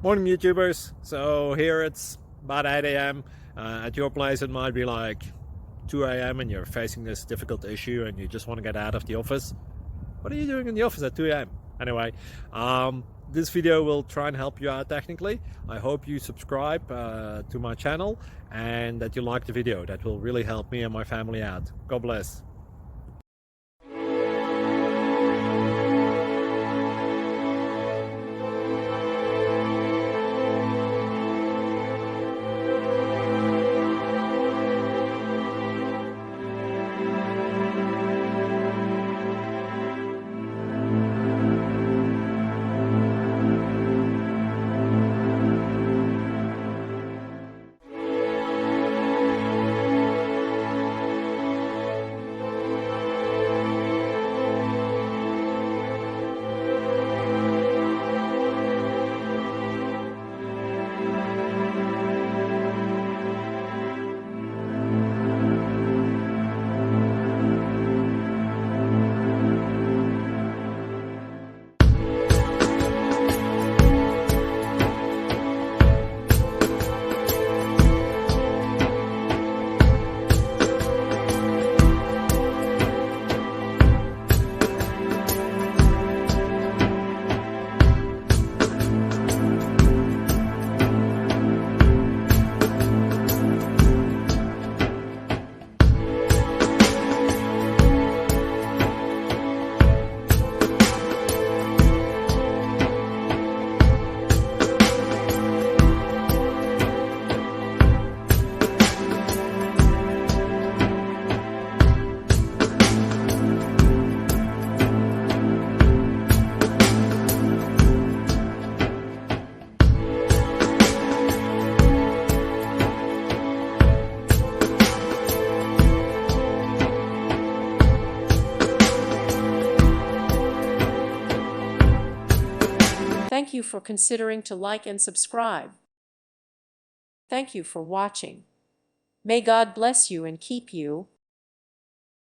Morning YouTubers. So here it's about 8 a.m. At your place it might be like 2 a.m. and you're facing this difficult issue and you just want to get out of the office. What are you doing in the office at 2 a.m.? Anyway, this video will try and help you out technically. I hope you subscribe to my channel and that you like the video. That will really help me and my family out. God bless. Thank you for considering to like and subscribe. Thank you for watching. May God bless you and keep you.